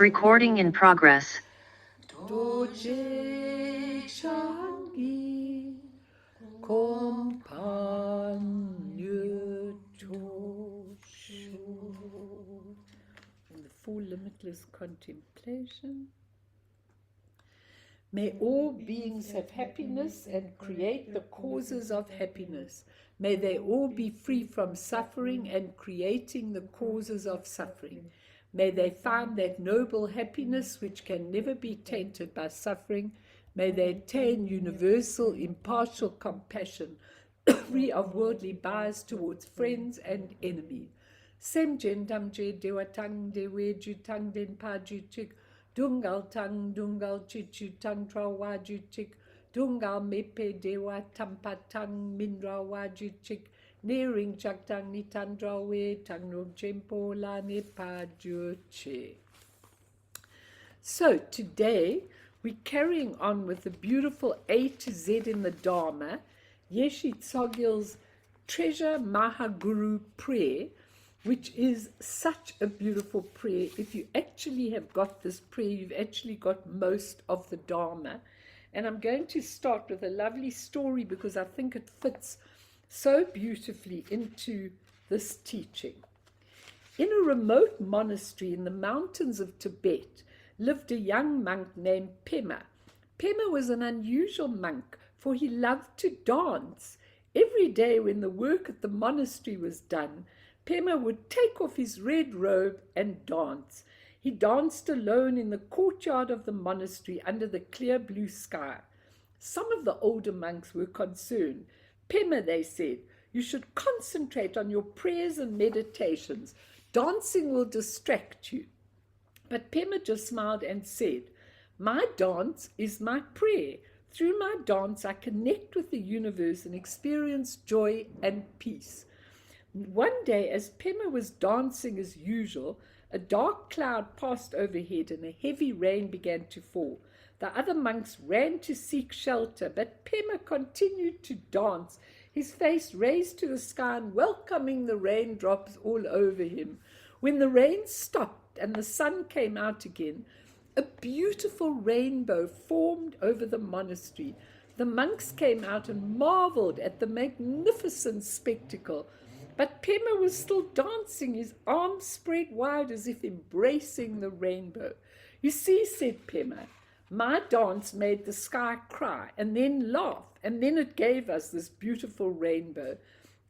Recording in progress. 도제 장기 곰팡유 조쇼. In the full limitless contemplation. May all beings have happiness and create the causes of happiness. May they all be free from suffering and creating the causes of suffering. May they find that noble happiness which can never be tainted by suffering. May they attain universal, impartial compassion, free of worldly bias towards friends and enemies. Sem jen dam je dewa tang de we ju tang den pa ju chik. Dungal tang dungal chichu tang tra waju chik. Dungal mepe dewa tampa tang minra waju chik. Nearing chak tang ni tandra we tang no jempo la ne pa ju che. So today we're carrying on with the beautiful A to Z in the Dharma, Yeshe Tsogyal'S Treasure Maha Guru prayer, which is such a beautiful prayer. If you actually have got this prayer, you've actually got most of the Dharma. And I'm going to start with a lovely story because I think it fits so beautifully into this teaching. In a remote monastery in the mountains of Tibet lived a young monk named Pema. Pema was an unusual monk, for he loved to dance. Every day when the work at the monastery was done, Pema would take off his red robe and dance. He danced alone in the courtyard of the monastery under the clear blue sky. Some of the older monks were concerned. Pema, they said, you should concentrate on your prayers and meditations. Dancing will distract you. But Pema just smiled and said, my dance is my prayer. Through my dance, I connect with the universe and experience joy and peace. One day, as Pema was dancing as usual, a dark cloud passed overhead and a heavy rain began to fall. The other monks ran to seek shelter, but Pema continued to dance, his face raised to the sky and welcoming the raindrops all over him. When the rain stopped and the sun came out again, a beautiful rainbow formed over the monastery. The monks came out and marveled at the magnificent spectacle. But Pema was still dancing, his arms spread wide as if embracing the rainbow. You see, said Pema, my dance made the sky cry and then laugh, and then it gave us this beautiful rainbow.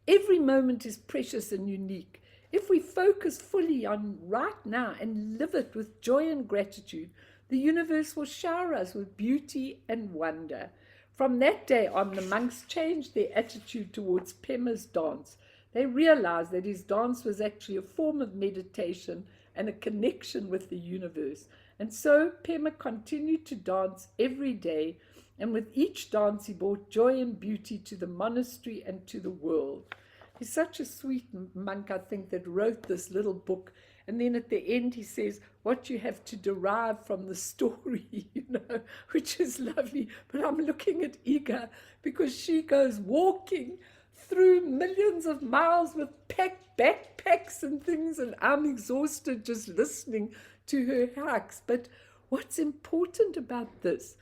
Every moment is precious and unique. If we focus fully on right now and live it with joy and gratitude, the universe will shower us with beauty and wonder. From that day on, the monks changed their attitude towards Pema's dance. They realized that his dance was actually a form of meditation and a connection with the universe. And so Pema continued to dance every day, and with each dance he brought joy and beauty to the monastery and to the world. He's such a sweet monk, I think, that wrote this little book. And then at the end he says, what you have to derive from the story, which is lovely. But I'm looking at Iga because she goes walking through millions of miles with packed backpacks and things, and I'm exhausted just listening to her hikes. But what's important about this,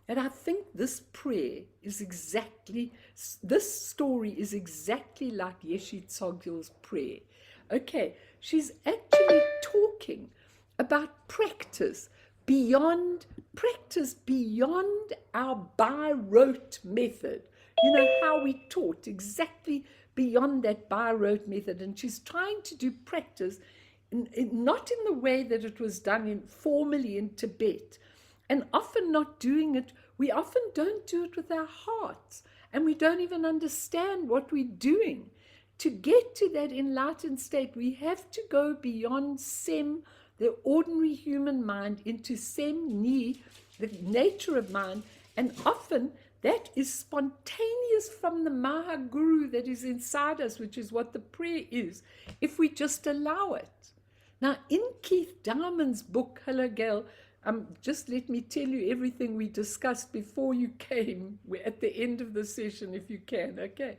and I think this prayer is exactly, this story is exactly like Yeshe Tsogyal's prayer. Okay, she's actually talking about practice beyond our by rote method. You know, how we taught exactly beyond that by rote method. And she's trying to do practice not in the way that it was done formally in Tibet. And often not doing it, we often don't do it with our hearts. And we don't even understand what we're doing. To get to that enlightened state, we have to go beyond Sem, the ordinary human mind, into Sem Ni, the nature of mind. And often that is spontaneous from the Maha Guru that is inside us, which is what the prayer is, if we just allow it. Now, in Keith Diamond's book, hello, Gail, just let me tell you everything we discussed before you came. We're at the end of the session, if you can, okay?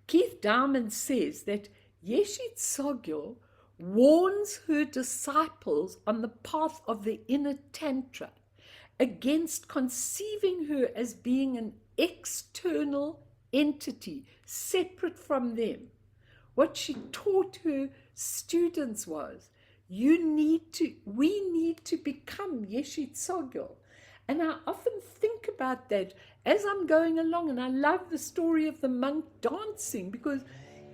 Keith Diamond says that Yeshe Tsogyal warns her disciples on the path of the inner Tantra against conceiving her as being an external entity separate from them. What she taught her students was, we need to become Yeshe Tsogyal. And I often think about that as I'm going along, and I love the story of the monk dancing, because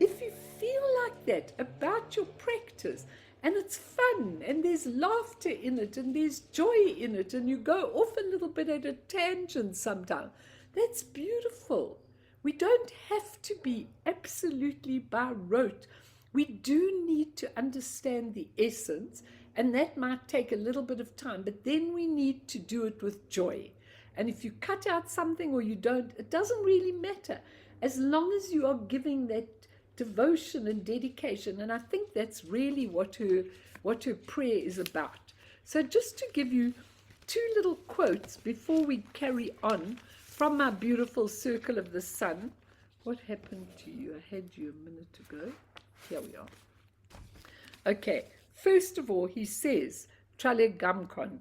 if you feel like that about your practice, and it's fun, and there's laughter in it, and there's joy in it, and you go off a little bit at a tangent sometimes, that's beautiful. We don't have to be absolutely by rote. We do need to understand the essence, and that might take a little bit of time, but then we need to do it with joy. And if you cut out something or you don't, it doesn't really matter, as long as you are giving that devotion and dedication. And I think that's really what her prayer is about. So just to give you two little quotes before we carry on from my beautiful Circle of the Sun. What happened to you? I had you a minute ago. Here we are. Okay, first of all, he says, Tsogyal'S,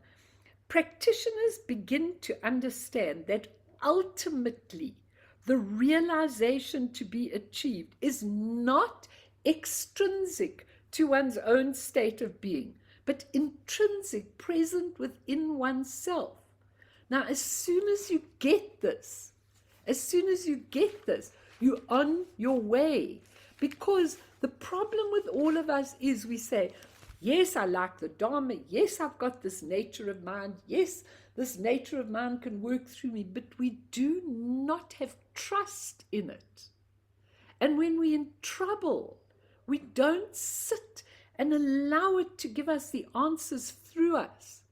practitioners begin to understand that ultimately the realization to be achieved is not extrinsic to one's own state of being, but intrinsic, present within oneself. Now, as soon as you get this, you're on your way. Because the problem with all of us is we say, yes, I like the Dharma. Yes, I've got this nature of mind. Yes, this nature of mind can work through me. But we do not have trust in it. And when we're in trouble, we don't sit and allow it to give us the answers through us.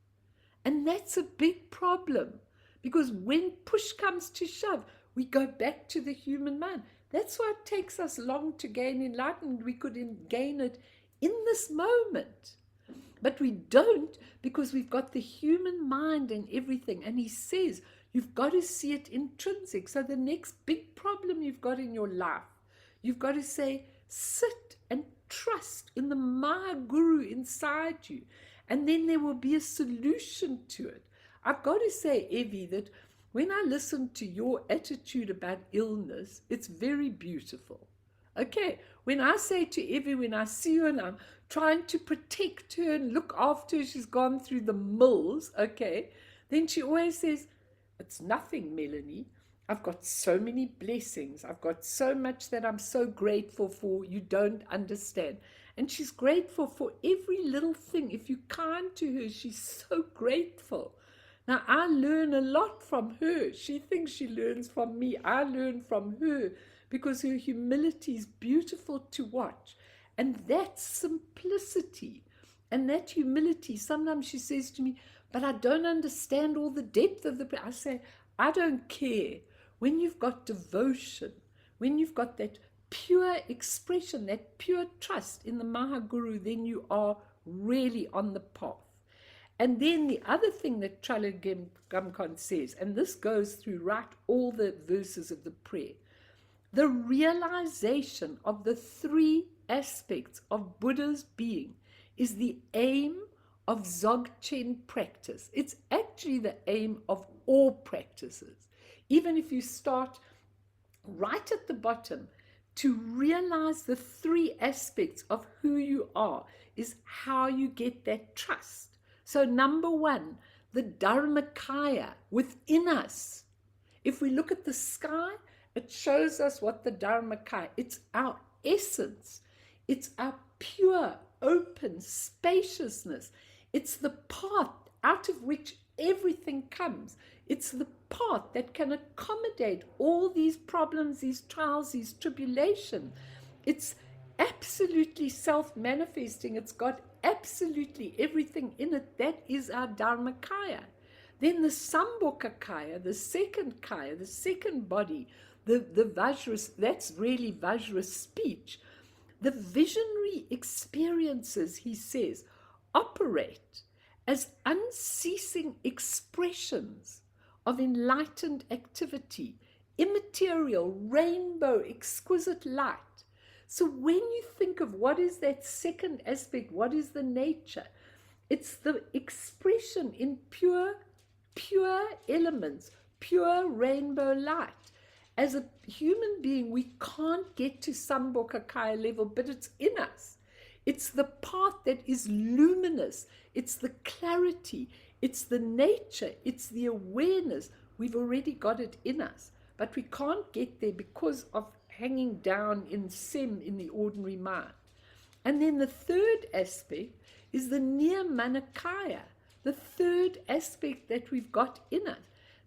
And that's a big problem. Because when push comes to shove, we go back to the human mind. That's why it takes us long to gain enlightenment. We could gain it in this moment. But we don't, because we've got the human mind and everything. And he says, you've got to see it intrinsic. So the next big problem you've got in your life, you've got to say, sit and trust in the Maha Guru inside you. And then there will be a solution to it. I've got to say, Evie, that when I listen to your attitude about illness, it's very beautiful. Okay, when I say to Evie, when I see her and I'm trying to protect her and look after her, she's gone through the mills, okay, then she always says, it's nothing, Melanie. I've got so many blessings. I've got so much that I'm so grateful for. You don't understand. And she's grateful for every little thing. If you're kind to her, she's so grateful. Now, I learn a lot from her. She thinks she learns from me. I learn from her because her humility is beautiful to watch. And that simplicity and that humility, sometimes she says to me, but I don't understand all the depth of the prayer. I say, I don't care. When you've got devotion, when you've got that pure expression, that pure trust in the Maha Guru, then you are really on the path. And then the other thing that Tsogyal'S says, and this goes through right all the verses of the prayer, the realization of the three aspects of Buddha's being is the aim of Dzogchen practice. It's actually the aim of all practices. Even if you start right at the bottom, to realize the three aspects of who you are is how you get that trust. So number one, the Dharmakaya within us. If we look at the sky, it shows us what the Dharmakaya, it's our essence. It's our pure, open spaciousness. It's the path out of which everything comes. It's the path that can accommodate all these problems, these trials, these tribulations. It's absolutely self-manifesting. It's got absolutely everything in it. That is our Dharmakaya. Then the Sambhogakaya, the second kaya, the second body, the Vajra, that's really Vajra speech. The visionary experiences, he says, operate as unceasing expressions of enlightened activity, immaterial, rainbow, exquisite light. So when you think of what is that second aspect, what is the nature? It's the expression in pure elements, pure rainbow light. As a human being, we can't get to Sambhogakaya level, but it's in us. It's the part that is luminous. It's the clarity. It's the nature. It's the awareness. We've already got it in us, but we can't get there because of hanging down in sim, in the ordinary mind. And then the third aspect is the Nirmanakaya, the third aspect that we've got in us.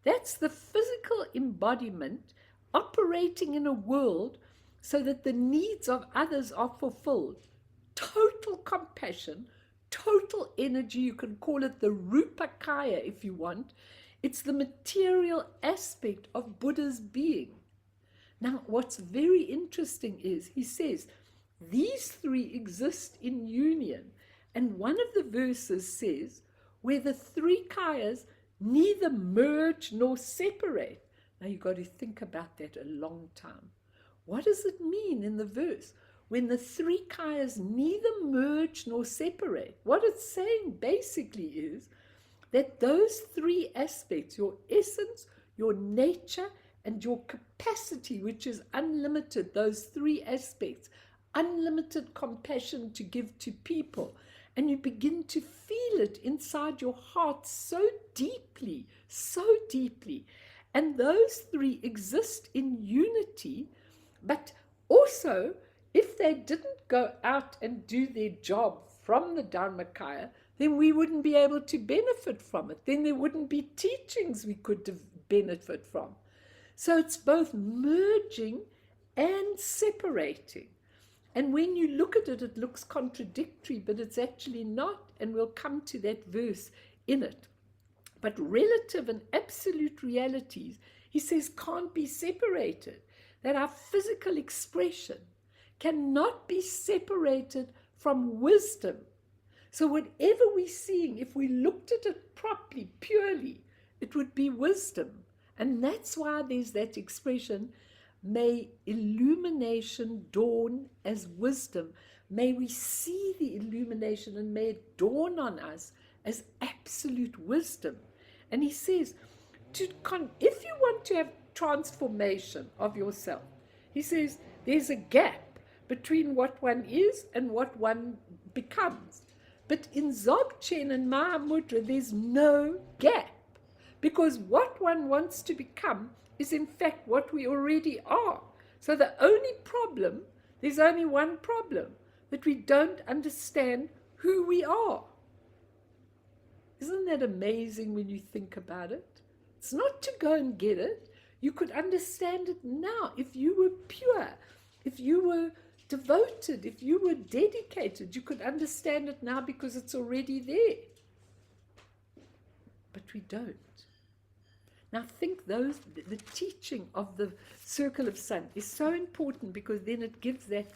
That's the physical embodiment operating in a world so that the needs of others are fulfilled. Total compassion, total energy. You can call it the Rupakaya if you want. It's the material aspect of Buddha's being. Now, what's very interesting is he says these three exist in union. And one of the verses says, where the three kayas neither merge nor separate. Now, you've got to think about that a long time. What does it mean in the verse? When the three kayas neither merge nor separate. What it's saying basically is that those three aspects, your essence, your nature, and your capacity, which is unlimited, those three aspects, unlimited compassion to give to people, and you begin to feel it inside your heart so deeply, and those three exist in unity. But also, if they didn't go out and do their job from the Dharmakaya, then we wouldn't be able to benefit from it. Then there wouldn't be teachings we could benefit from. So it's both merging and separating. And when you look at it, it looks contradictory, but it's actually not. And we'll come to that verse in it. But relative and absolute realities, he says, can't be separated. That our physical expression cannot be separated from wisdom. So whatever we're seeing, if we looked at it properly, purely, it would be wisdom. And that's why there's that expression, may illumination dawn as wisdom. May we see the illumination and may it dawn on us as absolute wisdom. And he says, if you want to have transformation of yourself, he says, there's a gap between what one is and what one becomes. But in Dzogchen and Mahamudra, there's no gap. Because what one wants to become is in fact what we already are. So the only problem, there's only one problem, that we don't understand who we are. Isn't that amazing when you think about it? It's not to go and get it. You could understand it now if you were pure, if you were devoted, if you were dedicated. You could understand it now because it's already there. But we don't. Now think the teaching of the Circle of Sun is so important because then it gives that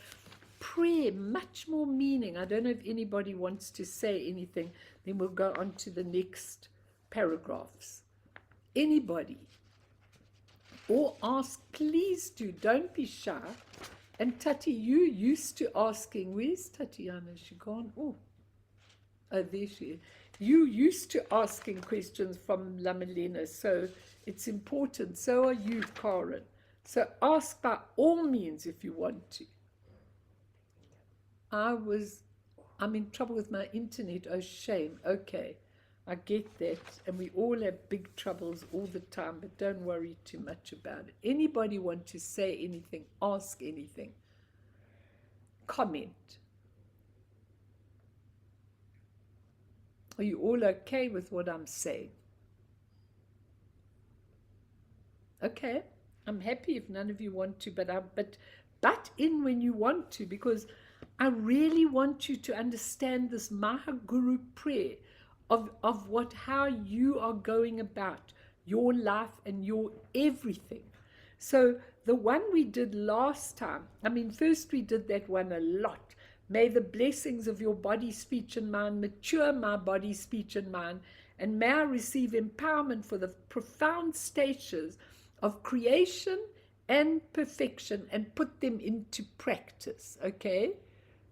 prayer much more meaning. I don't know if anybody wants to say anything, then we'll go on to the next paragraphs. Anybody? Or ask, please do, don't be shy. And Tati, you used to asking, where's Tatiana? Is she gone? Oh, there she is. You used to asking questions from Lamelena, so it's important. So are you, Karen. So ask by all means if you want to. I'm in trouble with my internet. Oh, shame. Okay, I get that. And we all have big troubles all the time, but don't worry too much about it. Anybody want to say anything, ask anything, comment? Are you all okay with what I'm saying? Okay, I'm happy if none of you want to, but butt in when you want to, because I really want you to understand this Maha Guru prayer of how you are going about your life and your everything. So the one we did last time, first we did that one a lot. May the blessings of your body, speech, and mind mature my body, speech, and mind, and may I receive empowerment for the profound stages of creation and perfection and put them into practice. Okay,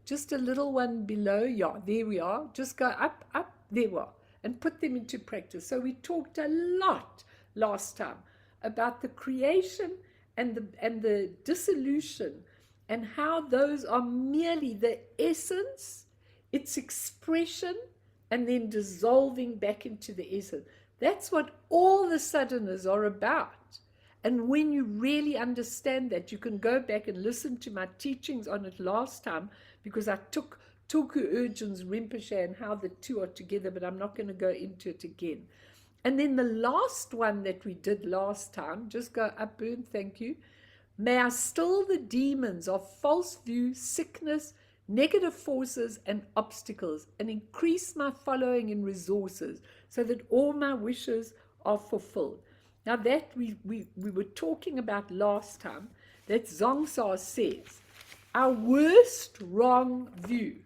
just a little one below. Yeah, there we are. Just go up, up, there we are, and put them into practice. So we talked a lot last time about the creation and the dissolution, and how those are merely the essence, its expression, and then dissolving back into the essence. That's what all the sadhanas are about. And when you really understand that, you can go back and listen to my teachings on it last time, because I took Tulku Urjan's Rinpoche and how the two are together, but I'm not going to go into it again. And then the last one that we did last time, just go up, Boone, thank you. May I still the demons of false view, sickness, negative forces, and obstacles, and increase my following in resources, so that all my wishes are fulfilled. Now that we were talking about last time, that Zongsa says, our worst wrong view.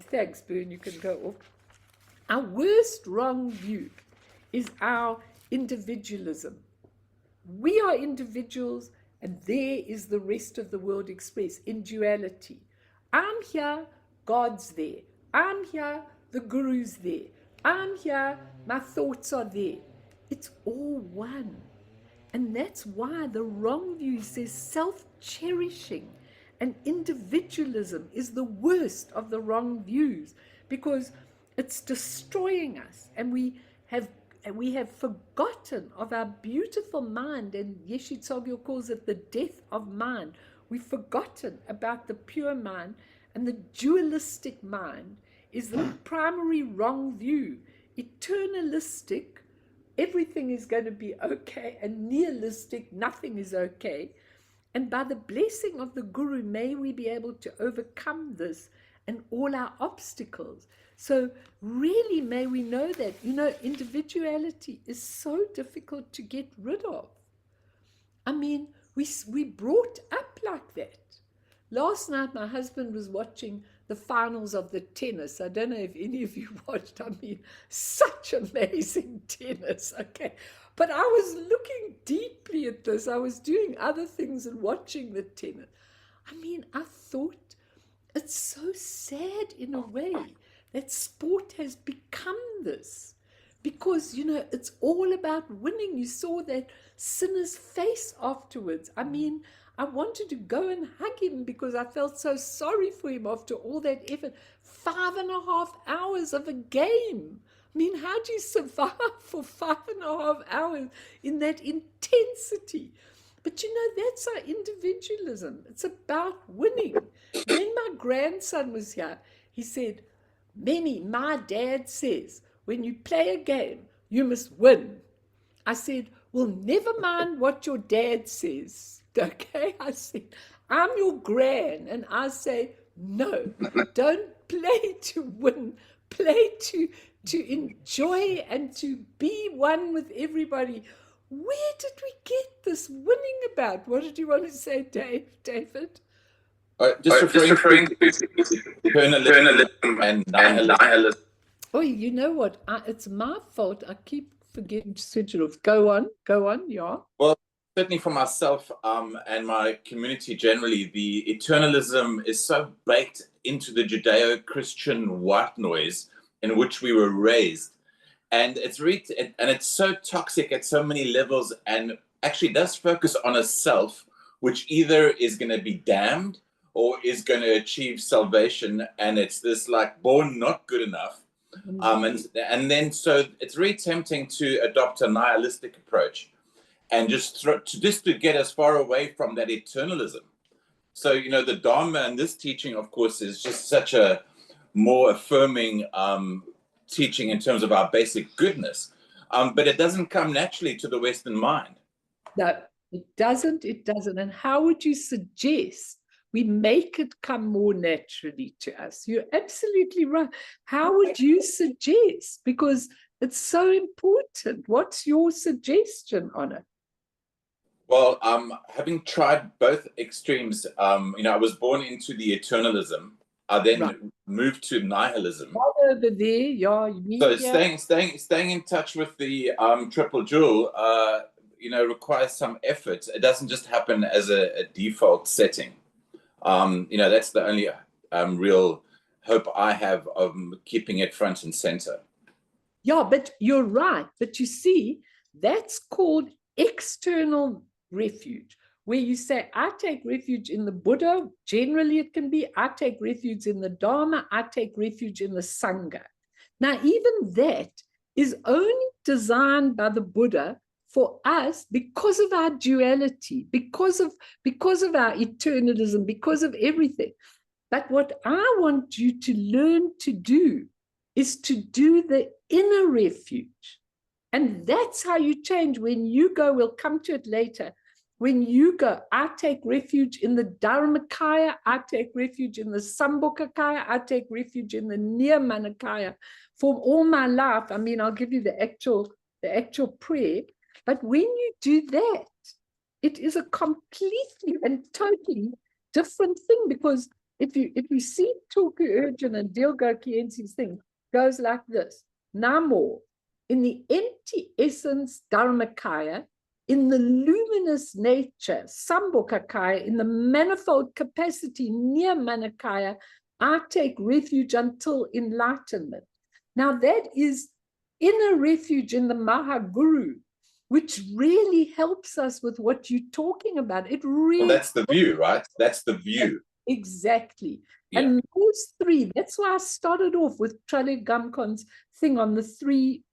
Thanks, Boone, you can go off. Our worst wrong view is our individualism. We are individuals, and there is the rest of the world expressed in duality. I'm here, God's there. I'm here, the Guru's there. I'm here, my thoughts are there. It's all one. And that's why the wrong view says self-cherishing and individualism is the worst of the wrong views, because it's destroying us, and we have forgotten of our beautiful mind, and Yeshe Tsogyal calls it the death of mind. We've forgotten about the pure mind, and the dualistic mind is the primary wrong view. Eternalistic, everything is going to be okay, and nihilistic, nothing is okay. And by the blessing of the Guru, may we be able to overcome this and all our obstacles. So really, may we know that, individuality is so difficult to get rid of. I mean, we brought up like that. Last night, my husband was watching the finals of the tennis. I don't know if any of you watched. I mean, such amazing tennis. Okay. But I was looking deeply at this. I was doing other things and watching the tennis. I mean, I thought it's so sad in a way that sport has become this. Because, it's all about winning. You saw that sinner's face afterwards. I mean, I wanted to go and hug him because I felt so sorry for him after all that effort. 5.5 hours of a game. I mean, how do you survive for 5.5 hours in that intensity? But that's our individualism. It's about winning. When my grandson was here, he said, Mimi, my dad says, when you play a game, you must win. I said, well, never mind what your dad says. Okay, I said, I'm your gran, and I say, no, don't play to win, play to enjoy and to be one with everybody. Where did we get this winning about? What did you want to say, David? Just referring to eternalism and nihilism. Oh, you know what? It's my fault. I keep forgetting to switch it off. Go on, yeah. Well, certainly for myself and my community generally, the eternalism is so baked into the Judeo-Christian white noise in which we were raised. And it's so toxic at so many levels, and actually does focus on a self, which either is going to be damned or is going to achieve salvation. And it's this like born not good enough. And then so it's very tempting to adopt a nihilistic approach and just to get as far away from that eternalism. So, the Dharma and this teaching, of course, is just such a more affirming teaching in terms of our basic goodness. But it doesn't come naturally to the Western mind. No, it doesn't. And how would you suggest we make it come more naturally to us? You're absolutely right. How would you suggest? Because it's so important. What's your suggestion on it? Well, having tried both extremes, I was born into the eternalism. I then moved to nihilism. Over there, yeah. So staying in touch with the triple jewel, requires some effort. It doesn't just happen as a default setting. That's the only real hope I have of keeping it front and center. Yeah, but you're right. But you see, that's called external refuge, where you say, I take refuge in the Buddha. Generally, it can be, I take refuge in the Dharma. I take refuge in the Sangha. Now, even that is only designed by the Buddha for us because of our duality, because of our eternalism, because of everything. But what I want you to learn to do is to do the inner refuge. And that's how you change. When you go, we'll come to it later. When you go, I take refuge in the Dharmakaya, I take refuge in the Sambhogakaya, I take refuge in the Nirmanakaya. For all my life, I mean, I'll give you the actual prayer. But when you do that, it is a completely and totally different thing, because if you see Tulku Urgent and Dilgo Kienzi's thing, goes like this: Namo, in the empty essence, Dharmakaya, in the luminous nature, Sambhogakaya, in the manifold capacity, Nirmanakaya, I take refuge until enlightenment. Now that is inner refuge in the Maha Guru, which really helps us with what you're talking about. It really, well, that's the view, right? That's the view. Exactly. Yeah. And those three, that's why I started off with Trale Gamkon's thing on the three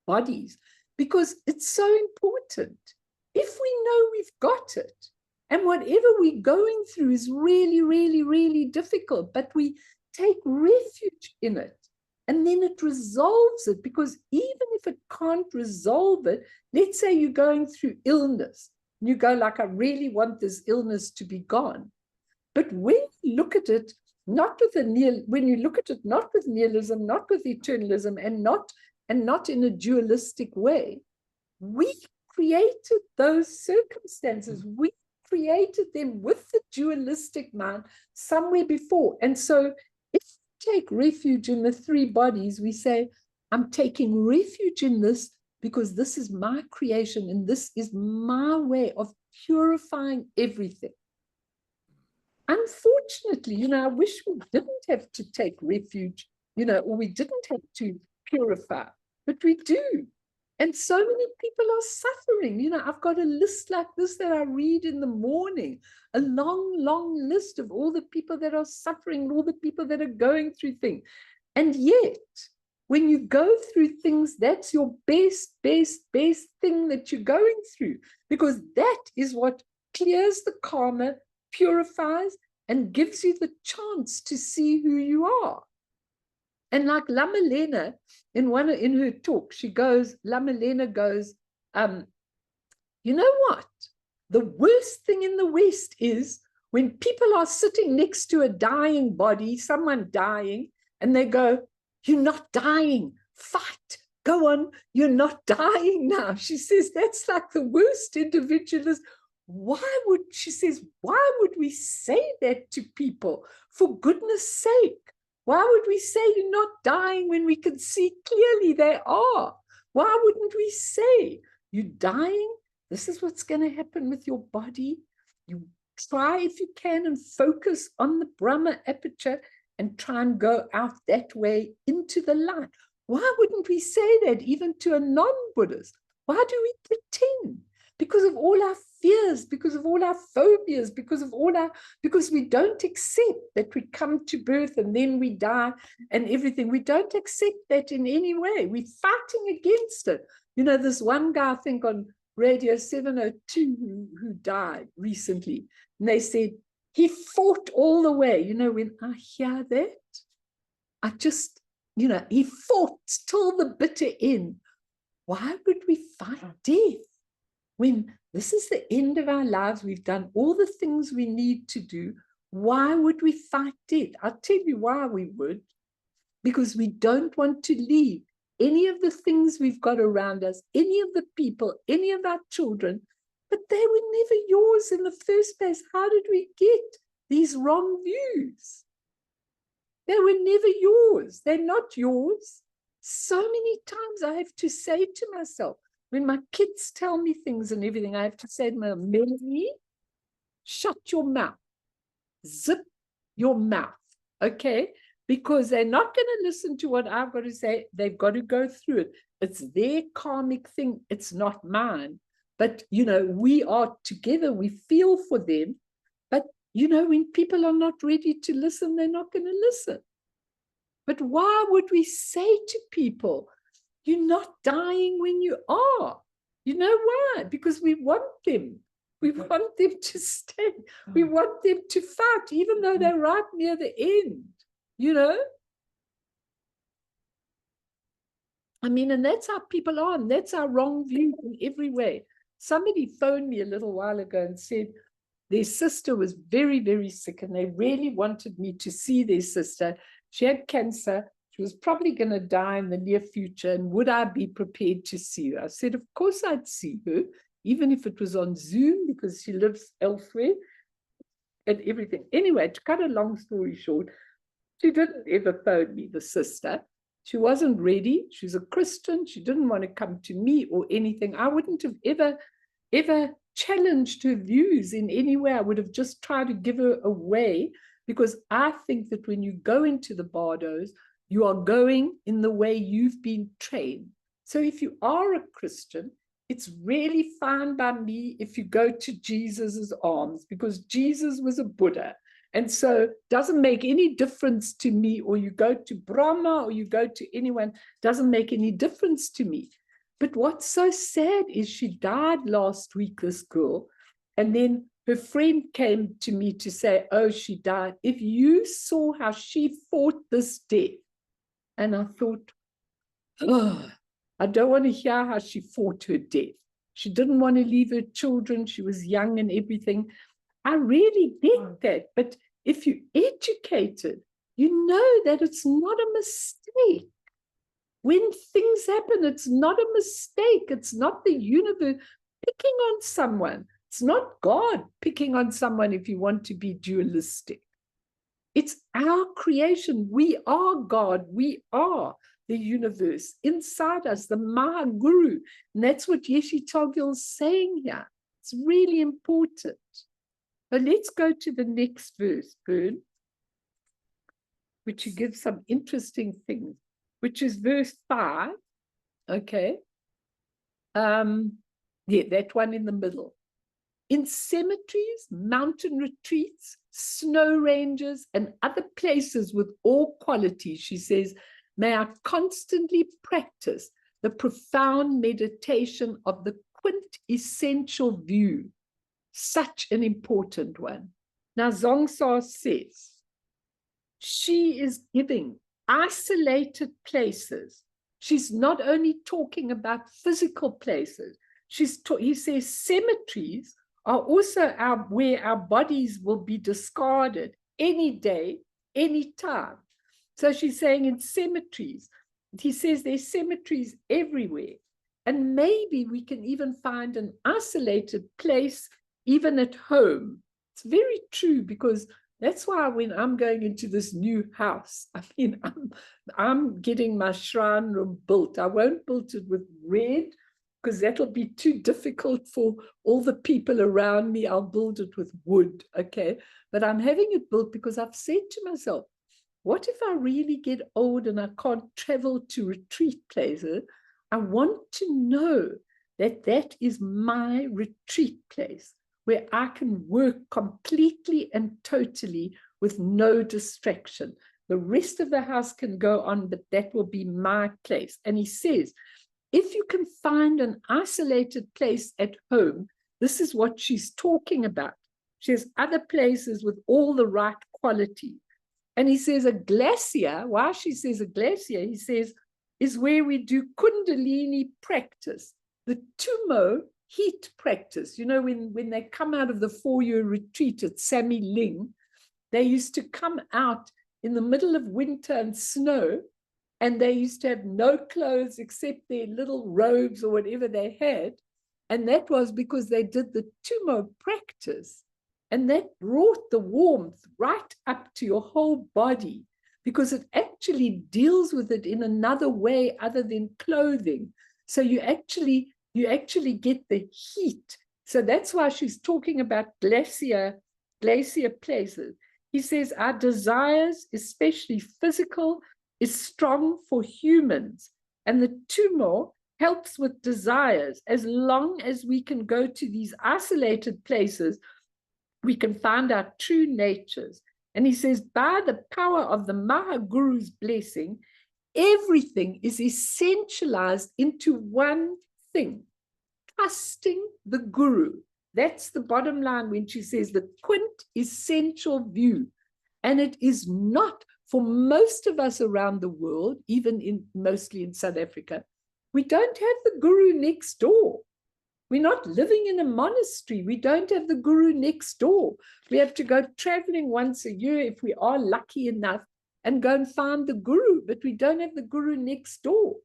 bodies, because it's so important. If we know we've got it, and whatever we're going through is really, really, really difficult, but we take refuge in it, and then it resolves it. Because even if it can't resolve it, let's say you're going through illness, and you go like, I really want this illness to be gone. But when you look at it, not with when you look at it not with nihilism, not with eternalism, and not in a dualistic way, we created those circumstances. We created them with the dualistic mind somewhere before. And so if we take refuge in the three bodies, we say, I'm taking refuge in this because this is my creation and this is my way of purifying everything. Unfortunately, I wish we didn't have to take refuge, or we didn't have to purify, but we do. And so many people are suffering. I've got a list like this that I read in the morning, a long, long list of all the people that are suffering and all the people that are going through things. And yet, when you go through things, that's your best thing that you're going through, because that is what clears the karma, purifies, and gives you the chance to see who you are. And like Lama Lena, in her talk, Lama Lena goes, you know what? The worst thing in the West is when people are sitting next to a dying body, someone dying, and they go, you're not dying, fight, go on, you're not dying now. She says, that's like the worst individualist. Why would we say that to people? For goodness sake, why would we say you're not dying when we can see clearly they are? Why wouldn't we say you're dying? This is what's going to happen with your body. You try, if you can, and focus on the Brahma aperture and try and go out that way into the light. Why wouldn't we say that even to a non-Buddhist? Why do we pretend? Because of all our fears, because of all our phobias, because we don't accept that we come to birth and then we die and everything. We don't accept that in any way. We're fighting against it. This one guy, I think on Radio 702, who died recently, and they said he fought all the way. When I hear that, I just, he fought till the bitter end. Why would we fight death? When this is the end of our lives, we've done all the things we need to do. Why would we fight death? I'll tell you why we would. Because we don't want to leave any of the things we've got around us, any of the people, any of our children, but they were never yours in the first place. How did we get these wrong views? They were never yours. They're not yours. So many times I have to say to myself, When my kids tell me things and everything, I have to say to them, Melanie, shut your mouth. Zip your mouth, okay? Because they're not going to listen to what I've got to say. They've got to go through it. It's their karmic thing. It's not mine. But, you know, we are together. We feel for them. But, you know, when people are not ready to listen, they're not going to listen. But why would we say to people, you're not dying when you are? You know why? Because we want them. We want them to stay. We want them to fight, even though they're right near the end, you know? I mean, and that's how people are, and that's our wrong view in every way. Somebody phoned me a little while ago and said their sister was very, very sick, and they really wanted me to see their sister. She had cancer. She was probably going to die in the near future, and would I be prepared to see her? I said, of course I'd see her, even if it was on Zoom, because she lives elsewhere and everything. Anyway, to cut a long story short, she didn't ever phone me, the sister. She wasn't ready. She's a Christian. She didn't want to come to me or anything. I wouldn't have ever challenged her views in any way. I would have just tried to give her away, because I think that when you go into the bardos, you are going in the way you've been trained. So if you are a Christian, it's really fine by me if you go to Jesus's arms, because Jesus was a Buddha. And so it doesn't make any difference to me, or you go to Brahma or you go to anyone, doesn't make any difference to me. But what's so sad is she died last week, this girl, and then her friend came to me to say, oh, she died. If you saw how she fought this death, and I thought, oh, I don't want to hear how she fought her death. She didn't want to leave her children. She was young and everything. I really get that. But if you're educated, you know that it's not a mistake. When things happen, it's not a mistake. It's not the universe picking on someone. It's not God picking on someone if you want to be dualistic. It's our creation. We are God. We are the universe inside us, the Maha Guru. And that's what Yeshe Tsogyal'S saying here. It's really important. But let's go to the next verse, Bern, which gives some interesting things, which is verse 5. Okay. Yeah, that one in the middle. In cemeteries, mountain retreats, snow ranges, and other places with all qualities, she says, may I constantly practice the profound meditation of the quintessential view, such an important one. Now, Zongsa says, she is giving isolated places. She's not only talking about physical places. He says cemeteries are also where our bodies will be discarded any day, any time. So she's saying in cemeteries, he says there's cemeteries everywhere. And maybe we can even find an isolated place, even at home. It's very true, because that's why when I'm going into this new house, I mean, I'm getting my shrine room built. I won't build it with red, because that'll be too difficult for all the people around me. I'll build it with wood, okay? But I'm having it built because I've said to myself, what if I really get old and I can't travel to retreat places? I want to know that that is my retreat place, where I can work completely and totally with no distraction. The rest of the house can go on, but that will be my place. And he says, if you can find an isolated place at home, this is what she's talking about. She has other places with all the right qualities. And he says a glacier, why she says a glacier, he says, is where we do Kundalini practice, the Tumo heat practice. You know, when they come out of the 4-year retreat at Sammy Ling, they used to come out in the middle of winter and snow, and they used to have no clothes except their little robes or whatever they had. And that was because they did the Tumo practice. And that brought the warmth right up to your whole body, because it actually deals with it in another way other than clothing. So you actually, you actually get the heat. So that's why she's talking about glacier places. He says our desires, especially physical, is strong for humans. And the tumor helps with desires. As long as we can go to these isolated places, we can find our true natures. And he says, by the power of the Maha Guru's blessing, everything is essentialized into one thing, trusting the Guru. That's the bottom line when she says the quintessential view. And it is not, for most of us around the world, even mostly in South Africa, we don't have the Guru next door. We're not living in a monastery. We don't have the Guru next door. We have to go traveling once a year if we are lucky enough and go and find the Guru, but we don't have the Guru next door.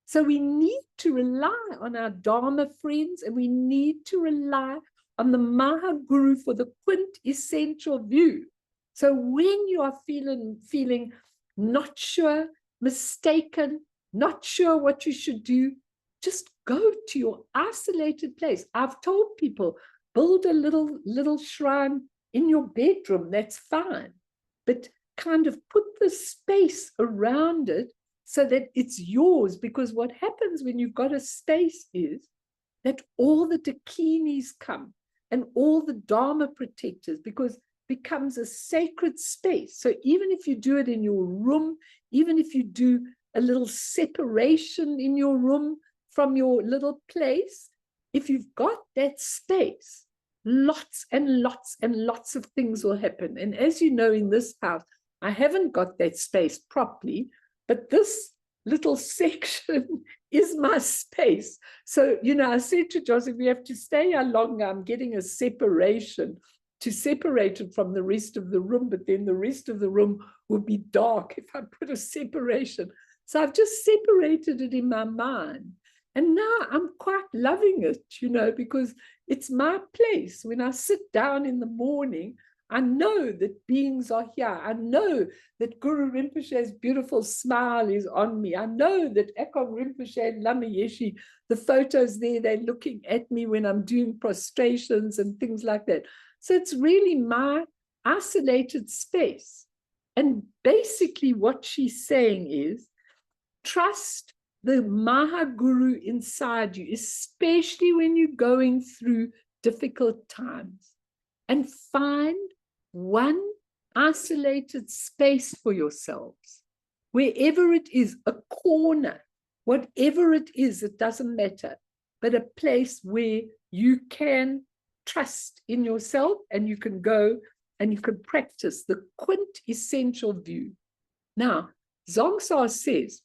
So we need to rely on our Dharma friends, and we need to rely on the Maha Guru for the quintessential view. So when you are feeling not sure, mistaken, not sure what you should do, just go to your isolated place. I've told people, build a little shrine in your bedroom, that's fine. But kind of put the space around it so that it's yours. Because what happens when you've got a space is that all the dakinis come and all the Dharma protectors, because it becomes a sacred space. So even if you do it in your room, even if you do a little separation in your room from your little place, if you've got that space, lots and lots and lots of things will happen. And as you know, in this house, I haven't got that space properly, but this little section is my space. So, I said to Joseph, we have to stay here longer. I'm getting a separation to separate it from the rest of the room, but then the rest of the room will be dark if I put a separation. So I've just separated it in my mind. And now I'm quite loving it, because it's my place. When I sit down in the morning, I know that beings are here. I know that Guru Rinpoche's beautiful smile is on me. I know that Ekong Rinpoche and Lama Yeshe, the photos there, they're looking at me when I'm doing prostrations and things like that. So it's really my isolated space. And basically what she's saying is, trust the Maha Guru inside you, especially when you're going through difficult times, and find one isolated space for yourselves, wherever it is, a corner, whatever it is, it doesn't matter, but a place where you can trust in yourself and you can go and you can practice the quintessential view. Now, Dzongsar says,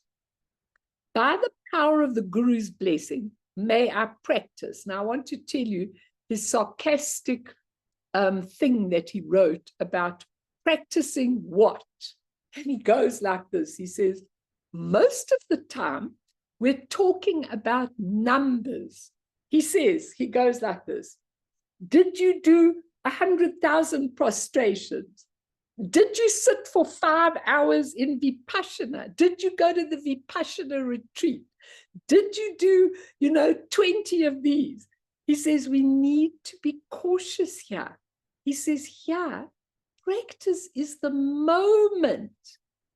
by the power of the Guru's blessing, may I practice. Now, I want to tell you his sarcastic thing that he wrote about practicing what? And he goes like this. He says, most of the time, we're talking about numbers. He says, he goes like this. Did you do 100,000 prostrations? Did you sit for 5 hours in Vipassana? Did you go to the Vipassana retreat? Did you do, 20 of these? He says we need to be cautious here. He says here, practice is the moment,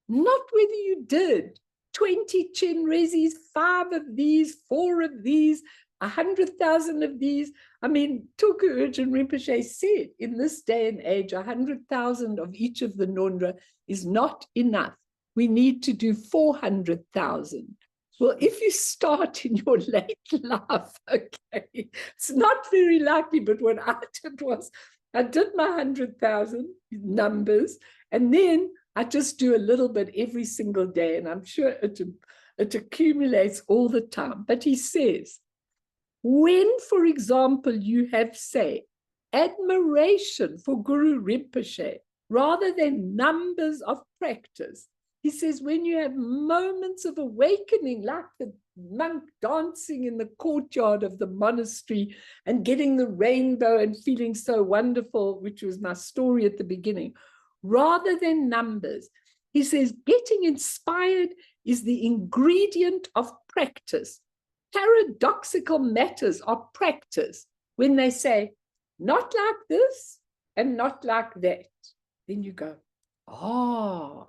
not whether you did 20 Chenrezis, 5 of these, 4 of these, 100,000 of these. I mean, Tulku Urgyen Rinpoche said, in this day and age, 100,000 of each of the Nondra is not enough. We need to do 400,000. Well, if you start in your late life, okay, it's not very likely, but what I did was, I did my 100,000 numbers, and then I just do a little bit every single day, and I'm sure it accumulates all the time. But he says, when, for example, you have, say, admiration for Guru Rinpoche, rather than numbers of practice, he says, when you have moments of awakening, like the monk dancing in the courtyard of the monastery and getting the rainbow and feeling so wonderful, which was my story at the beginning, rather than numbers, he says, getting inspired is the ingredient of practice. paradoxical matters are practiced when they say, not like this and not like that. Then you go, oh,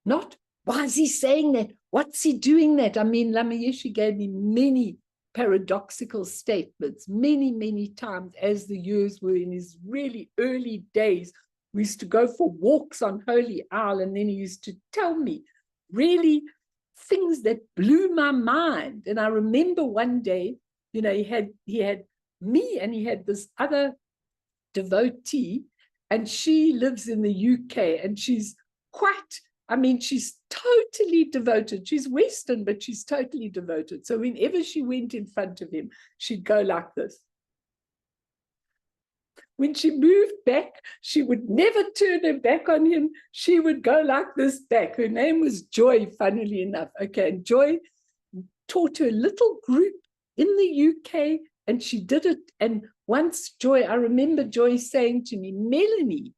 not, why is he saying that? What's he doing that? I mean, Lama Yeshe gave me many paradoxical statements, many times as the years were in his really early days. We used to go for walks on Holy Isle, and then he used to tell me really things that blew my mind. And I remember one day, you know, he had me and he had this other devotee, and she lives in the UK, and she's quite, I mean, she's totally devoted. She's Western, but she's totally devoted. So whenever she went in front of him, she'd go like this. When she moved back, she would never turn her back on him. She would go like this back. Her name was Joy, funnily enough. Okay, and Joy taught her little group in the UK, and she did it. And once Joy, I remember Joy saying to me, Melanie,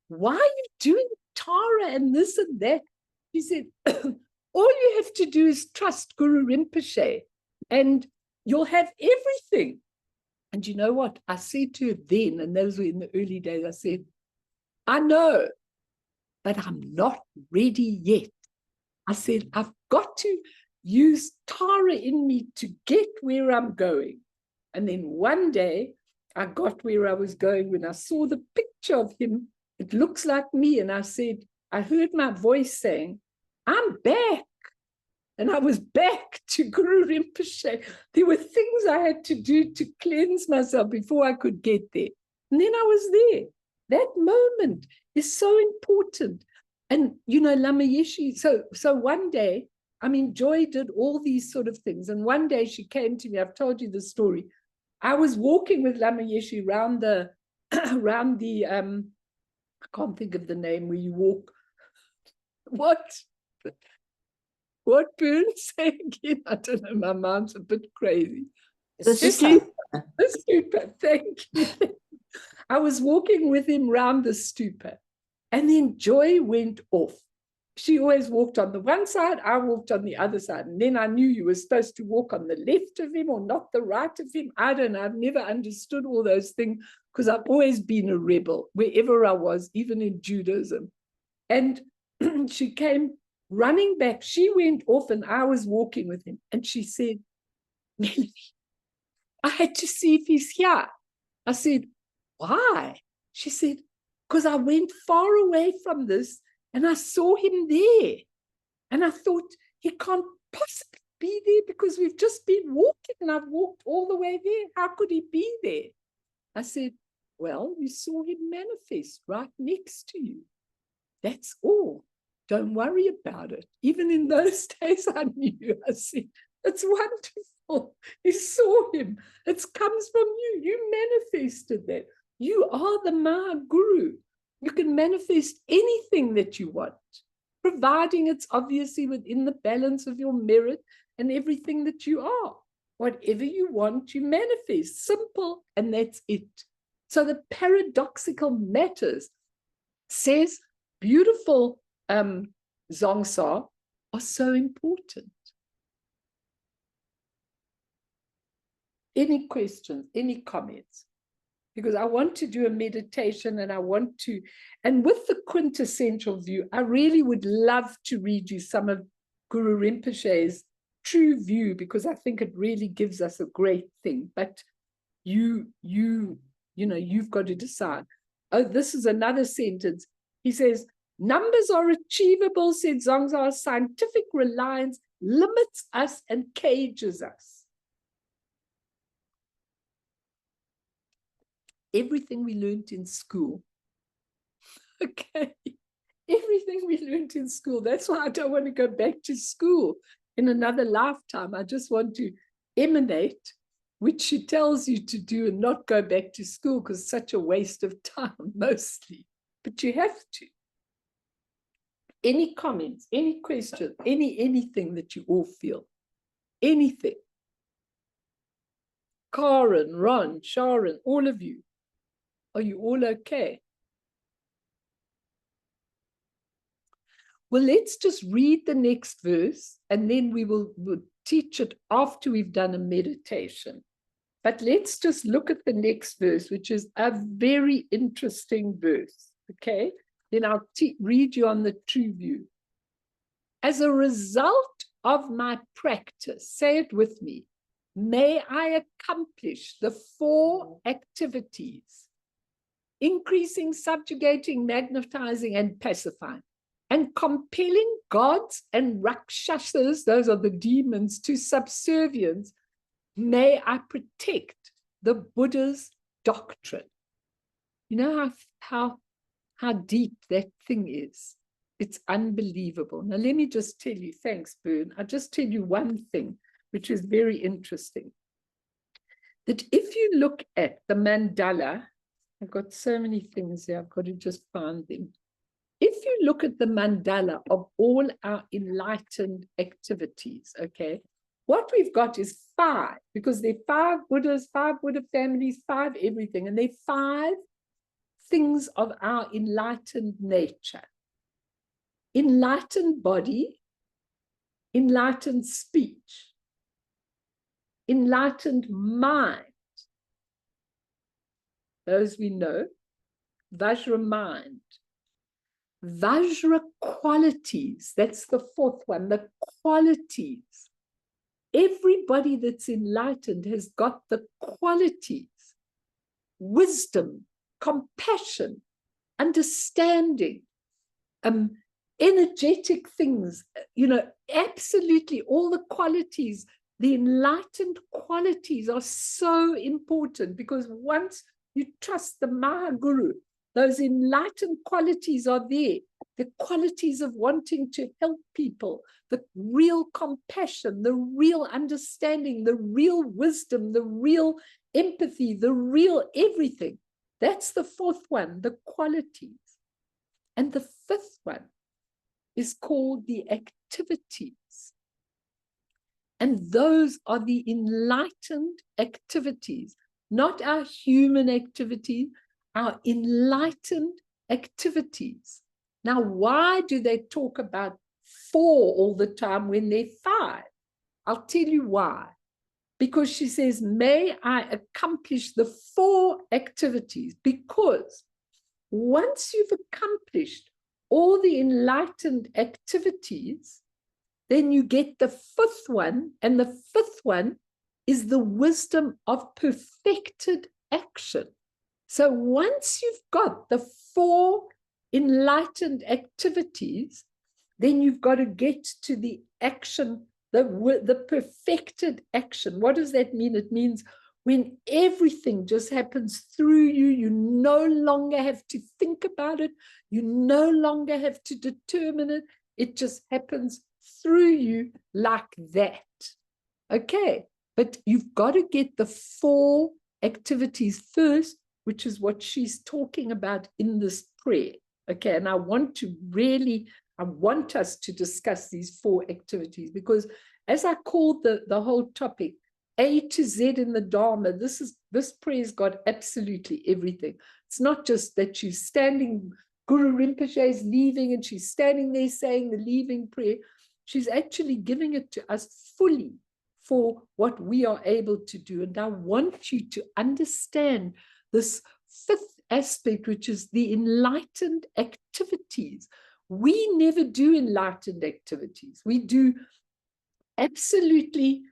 why are you doing Tara and this and that? She said, all you have to do is trust Guru Rinpoche and you'll have everything. And you know what? I said to her then, and those were in the early days, I said, I know, but I'm not ready yet. I said, I've got to use Tara in me to get where I'm going. And then one day I got where I was going when I saw the picture of him. It looks like me. And I said, I heard my voice saying, I'm back. And I was back to Guru Rinpoche. There were things I had to do to cleanse myself before I could get there. And then I was there. That moment is so important. And, you know, Lama Yeshe, so one day, I mean, Joy did all these sort of things. And one day she came to me, I've told you the story. I was walking with Lama Yeshe around the, I can't think of the name where you walk. What Bern say again? I don't know, my mind's a bit crazy. The stupa. The stupa, thank you. I was walking with him round the stupa, and then Joy went off. She always walked on the one side, I walked on the other side, and then I knew you were supposed to walk on the left of him or not the right of him. I don't know, I've never understood all those things because I've always been a rebel wherever I was, even in Judaism. And she came running back. She went off and I was walking with him. And she said, Melanie, I had to see if he's here. I said, why? She said, because I went far away from this and I saw him there. And I thought, he can't possibly be there because we've just been walking and I've walked all the way there. How could he be there? I said, well, you saw him manifest right next to you. That's all. Don't worry about it. Even in those days, I knew. I said, it's wonderful. You saw him. It comes from you. You manifested that. You are the Maha Guru. You can manifest anything that you want, providing it's obviously within the balance of your merit and everything that you are. Whatever you want, you manifest. Simple, and that's it. So the paradoxical matters, says beautiful Zongsa, are so important. Any questions, any comments? Because I want to do a meditation and I want to, and with the quintessential view, I really would love to read you some of Guru Rinpoche's true view, because I think it really gives us a great thing. But you know, you've got to decide. Oh, this is another sentence. He says, numbers are achievable, said Zongsa. Scientific reliance limits us and cages us. Everything we learned in school. Okay. Everything we learned in school. That's why I don't want to go back to school in another lifetime. I just want to emanate, which she tells you to do, and not go back to school because it's such a waste of time mostly. But you have to. Any comments, any questions, anything that you all feel, anything. Karen, Ron, Sharon, all of you. Are you all okay? Well, let's just read the next verse and then we'll teach it after we've done a meditation. But let's just look at the next verse, which is a very interesting verse. Okay, then I'll read you on the true view. As a result of my practice, say it with me, may I accomplish the 4 activities: increasing, subjugating, magnetizing, and pacifying, and compelling gods and rakshasas, those are the demons, to subservience. May I protect the Buddha's doctrine. You know how deep that thing is. It's unbelievable. Now, let me just tell you, thanks, Bern. I'll just tell you one thing, which is very interesting. That if you look at the mandala, I've got so many things here, I've got to just find them. If you look at the mandala of all our enlightened activities, okay, what we've got is 5, because there are 5 Buddhas, 5 Buddha families, 5 everything, and there are 5 things of our enlightened nature. Enlightened body, enlightened speech, enlightened mind, those we know, Vajra mind, Vajra qualities, that's the 4th one, the qualities. Everybody that's enlightened has got the qualities: wisdom, compassion, understanding, energetic things, you know, absolutely all the qualities. The enlightened qualities are so important, because once you trust the Maha Guru, those enlightened qualities are there. The qualities of wanting to help people, the real compassion, the real understanding, the real wisdom, the real empathy, the real everything. That's the 4th one, the qualities. And the 5th one is called the activities. And those are the enlightened activities, not our human activities, our enlightened activities. Now, why do they talk about 4 all the time when they're 5? I'll tell you why. Because she says, may I accomplish the 4 activities, because once you've accomplished all the enlightened activities, then you get the 5th one, and the 5th one is the wisdom of perfected action. So once you've got the 4 enlightened activities, then you've got to get to the action, the perfected action. What does that mean? It means when everything just happens through you, you no longer have to think about it, you no longer have to determine it, it just happens through you like that. Okay, but you've got to get the 4 activities first, which is what she's talking about in this prayer. Okay, and I want us to discuss these 4 activities, because as I called the whole topic A to Z in the Dharma, this prayer's got absolutely everything. It's not just that she's standing, Guru Rinpoche is leaving and she's standing there saying the leaving prayer. She's actually giving it to us fully for what we are able to do. And I want you to understand this 5th aspect, which is the enlightened activities. We never do enlightened activities. We do absolutely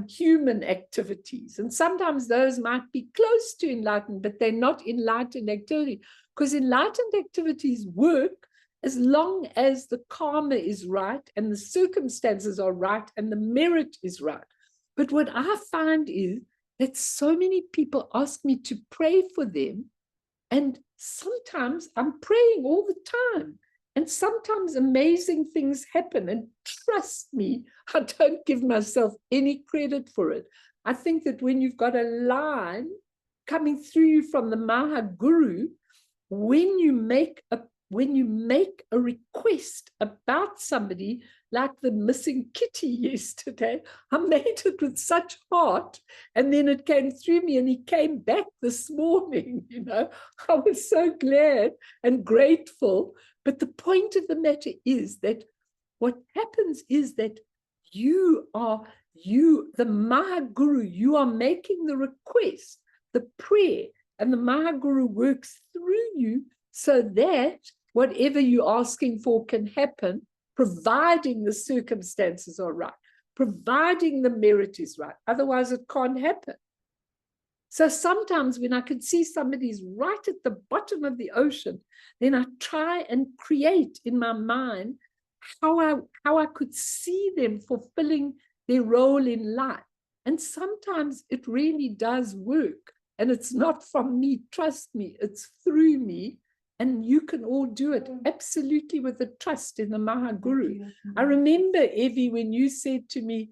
human activities. And sometimes those might be close to enlightened, but they're not enlightened activity, because enlightened activities work as long as the karma is right and the circumstances are right and the merit is right. But what I find is that so many people ask me to pray for them, and sometimes I'm praying all the time, and sometimes amazing things happen, and trust me, I don't give myself any credit for it. I think that when you've got a line coming through you from the Maha Guru, when you make a request about somebody, like the missing kitty yesterday, I made it with such heart, and then it came through me, and he came back this morning. You know, I was so glad and grateful. But the point of the matter is that what happens is that the Maha Guru, you are making the request, the prayer, and the Maha Guru works through you so that whatever you're asking for can happen, providing the circumstances are right, providing the merit is right. Otherwise, it can't happen. So sometimes when I can see somebody's right at the bottom of the ocean, then I try and create in my mind how I could see them fulfilling their role in life. And sometimes it really does work. And it's not from me, trust me, it's through me. And you can all do it absolutely with the trust in the Maha Guru. I remember, Evie, when you said to me,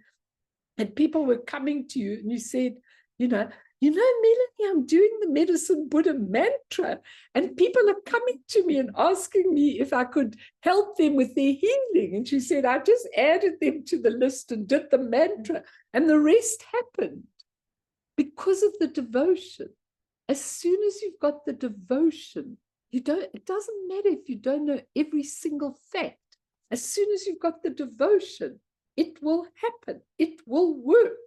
and people were coming to you, and you said, Melanie, I'm doing the Medicine Buddha mantra, and people are coming to me and asking me if I could help them with their healing. And she said, I just added them to the list and did the mantra, and the rest happened because of the devotion. As soon as you've got the devotion, it doesn't matter if you don't know every single fact. As soon as you've got the devotion, it will happen. It will work.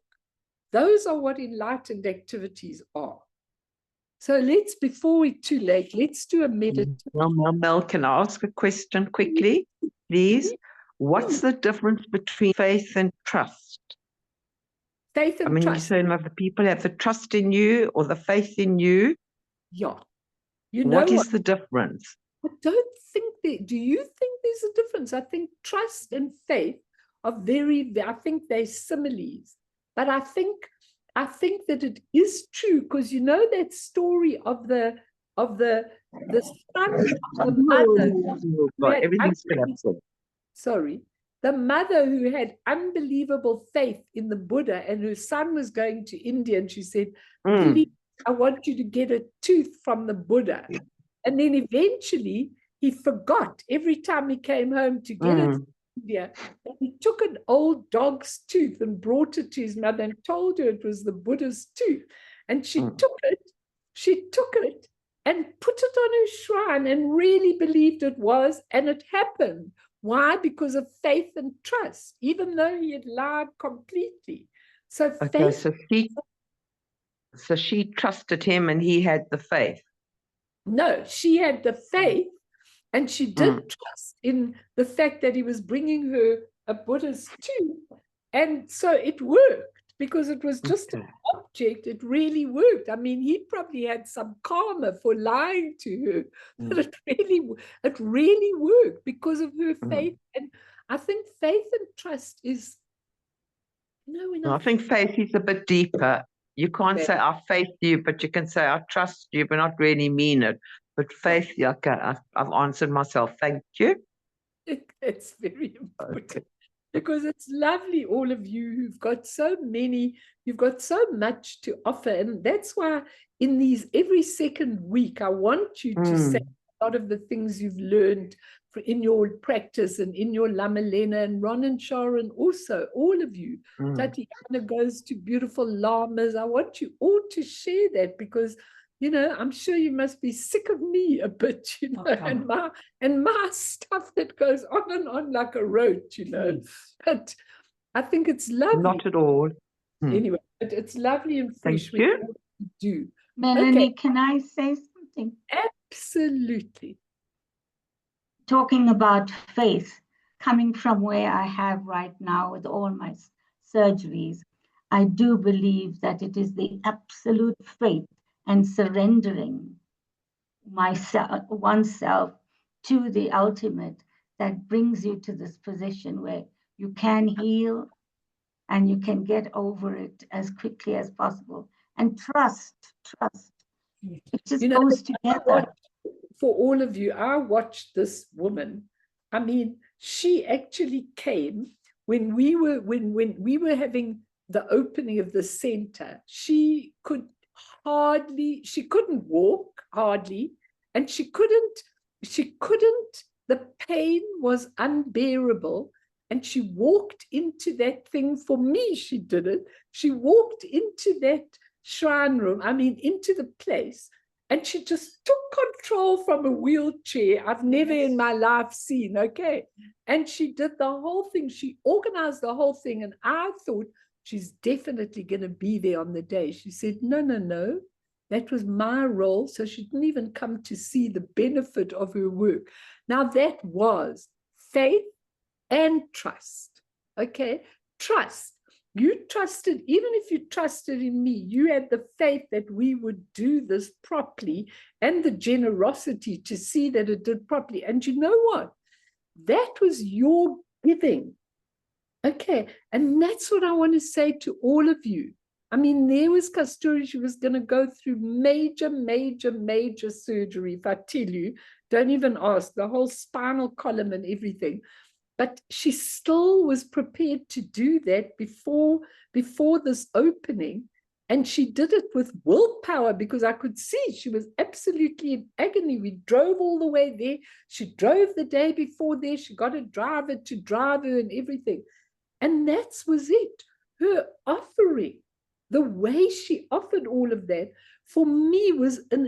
Those are what enlightened activities are. So before we're too late, let's do a meditation. Well, Mel, can I ask a question quickly, please? What's the difference between faith and trust? Faith and trust. You say the people have the trust in you or the faith in you. Yeah. What is the difference? I don't think do you think there's a difference? I think trust and faith are I think they're similes. But I think that it is true, because you know that story of the son of the mother. Everything's collapsing. Sorry. The mother who had unbelievable faith in the Buddha, and her son was going to India, and she said, please, I want you to get a tooth from the Buddha. And then eventually he forgot every time he came home to get it. India, and he took an old dog's tooth and brought it to his mother and told her it was the Buddha's tooth. And she took it and put it on her shrine and really believed it was, and it happened. Why? Because of faith and trust, even though he had lied completely. So faith. So she trusted him and he had the faith. No, she had the faith. And she did trust in the fact that he was bringing her a Buddha's tooth. And so it worked, because it was just an object. It really worked. I mean, he probably had some karma for lying to her, but it really worked because of her faith. And I think faith and trust is, I think faith is a bit deeper. You can't say I faith you, but you can say I trust you, but not really mean it. But faith, okay, I've answered myself. Thank you. It's very important, because it's lovely, all of you who've got you've got so much to offer. And that's why in these every second week, I want you to say a lot of the things you've learned in your practice and in your Lamalena, and Ron and Sharon also, all of you. Tatiana goes to beautiful lamas. I want you all to share that, because I'm sure you must be sick of me a bit, and my stuff that goes on like a roach, But I think it's lovely. Not at all. Anyway, it's lovely and fresh. Thank you. Do. Melanie, can I say something? Absolutely. Talking about faith, coming from where I have right now with all my surgeries, I do believe that it is the absolute faith and surrendering oneself to the ultimate that brings you to this position where you can heal and you can get over it as quickly as possible. And trust. It just goes together. For all of you, I watched this woman. I mean, she actually came when we were having the opening of the center. She couldn't walk hardly, and she couldn't, the pain was unbearable. And she walked into that thing. For me, she did it. She walked into that shrine room, into the place, And she just took control from a wheelchair I've never in my life seen, okay? And she did the whole thing. She organized the whole thing. And I thought, she's definitely going to be there on the day. She said, no, no, no. That was my role. So she didn't even come to see the benefit of her work. Now, that was faith and trust, okay? Trust. You trusted, even if you trusted in me, you had the faith that we would do this properly and the generosity to see that it did properly. And you know what? That was your giving. Okay. And that's what I want to say to all of you. I mean, there was Kasturi, she was going to go through major, major, major surgery. If I tell you, don't even ask, the whole spinal column and everything. But she still was prepared to do that before this opening. And she did it with willpower, because I could see she was absolutely in agony. We drove all the way there. She drove the day before there. She got a driver to drive her and everything. And that was it. Her offering, the way she offered all of that, for me was an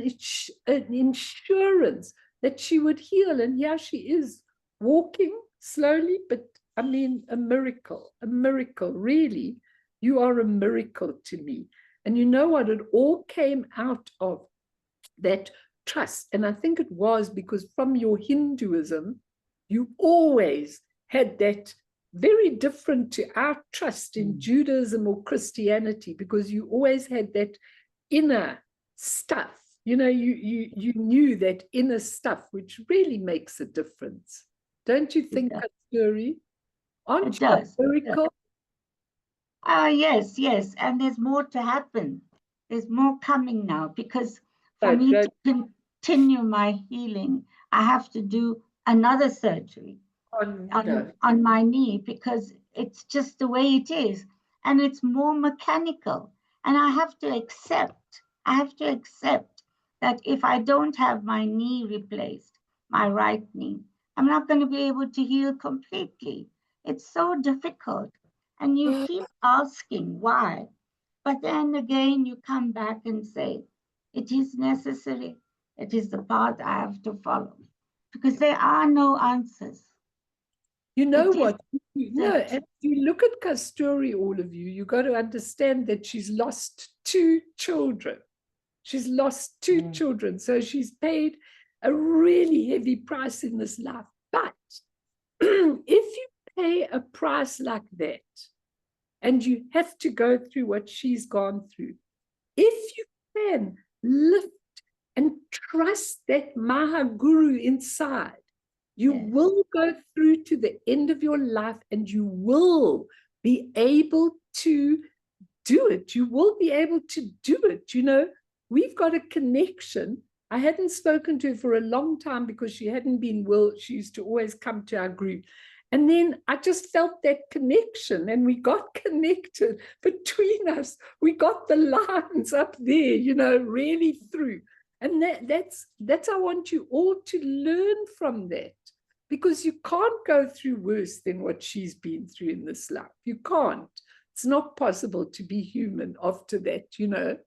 insurance that she would heal. And here she is, walking slowly, but I mean, a miracle, really. You are a miracle to me. And you know what? It all came out of that trust. And I think it was because from your Hinduism, you always had that very different to our trust in Judaism or Christianity, because you always had that inner stuff. You know, you knew that inner stuff, which really makes a difference. Don't you think, Kasturi? Aren't you a miracle? Yes, yes. And there's more to happen. There's more coming now, because for me to continue my healing, I have to do another surgery on my knee, because it's just the way it is. And it's more mechanical. And I have to accept that if I don't have my knee replaced, my right knee, I'm not going to be able to heal completely. It's so difficult. And you keep asking why. But then again, you come back and say, it is necessary. It is the path I have to follow. Because there are no answers. You know what? No, and you look at Kasturi, all of you, you got to understand that she's lost 2 children. She's lost 2 children. So she's paid a really heavy price in this life. But if you pay a price like that, and you have to go through what she's gone through, if you can lift and trust that Maha Guru inside, you will go through to the end of your life, and you will be able to do it. You will be able to do it. You know, we've got a connection. I hadn't spoken to her for a long time because she hadn't been well. She used to always come to our group. And then I just felt that connection, and we got connected between us. We got the lines up there, you know, really through. And that's I want you all to learn from that, because you can't go through worse than what she's been through in this life. You can't. It's not possible to be human after that, you know.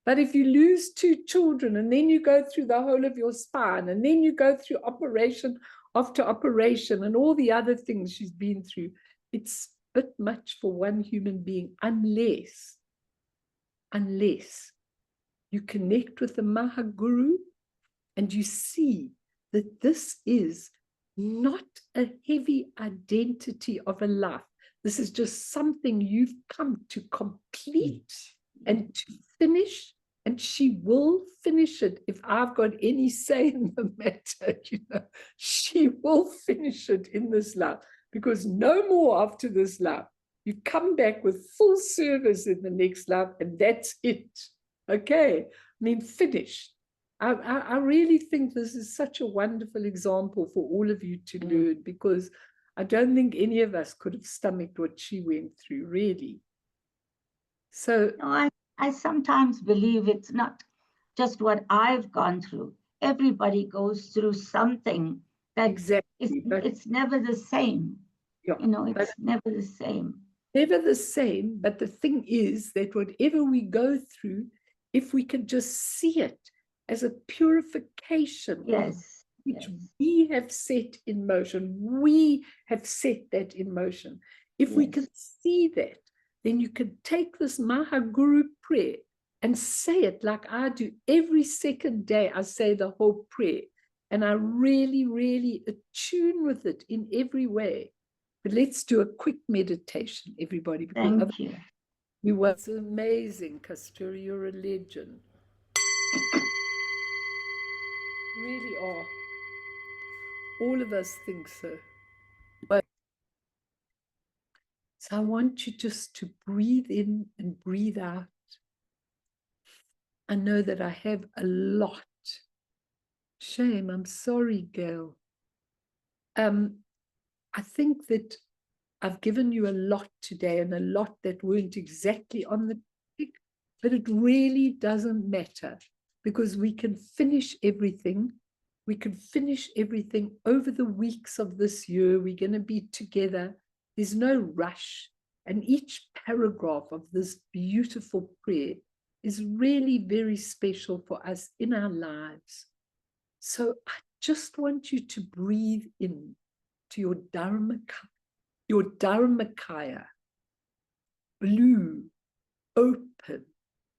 But if you lose 2 children, and then you go through the whole of your spine, and then you go through operation after operation and all the other things she's been through, it's a bit much for one human being, unless you connect with the Maha Guru and you see that this is not a heavy identity of a life. This is just something you've come to complete and to finish, and she will finish it. If I've got any say in the matter, you know, she will finish it in this life, because no more after this life. You come back with full service in the next life, and that's it. Okay, I mean, finished. I really think this is such a wonderful example for all of you to learn, because I don't think any of us could have stomached what she went through, really. So no, I sometimes believe it's not just what I've gone through. Everybody goes through something that it's never the same. Yeah, you know, it's never the same. Never the same. But the thing is that whatever we go through, if we can just see it as a purification, Yes. which Yes. we have set in motion. We have set that in motion. If we can see that, then you can take this Maha Guru prayer and say it like I do every second day. I say the whole prayer, and I really, really attune with it in every way. But let's do a quick meditation, everybody. Thank you. It's amazing, Kasturi. You're a legend. Really are. All of us think so. But so I want you just to breathe in and breathe out. I know that I have a lot. Shame. I'm sorry, Gail. I think that I've given you a lot today, and a lot that weren't exactly on the topic, but it really doesn't matter, because we can finish everything. We can finish everything over the weeks of this year. We're going to be together. There's no rush. And each paragraph of this beautiful prayer is really very special for us in our lives. So I just want you to breathe in to your Dharmakaya, blue, open,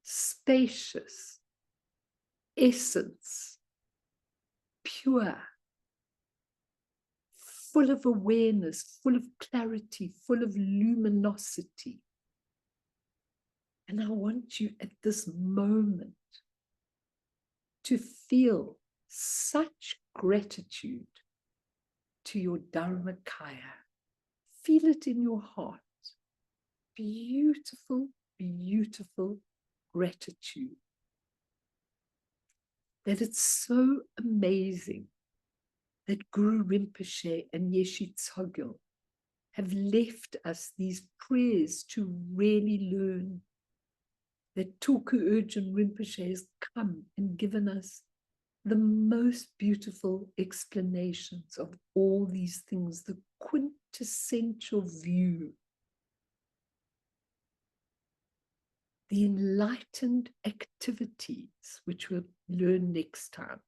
spacious, essence, pure, full of awareness, full of clarity, full of luminosity. And I want you at this moment to feel such gratitude to your Dharmakaya. Feel it in your heart. Beautiful, beautiful gratitude. That it's so amazing that Guru Rinpoche and Yeshe Tsogyal have left us these prayers to really learn. That Tulku Urgyen Rinpoche has come and given us the most beautiful explanations of all these things, the quintessential view, the enlightened activities, which we'll learn next time,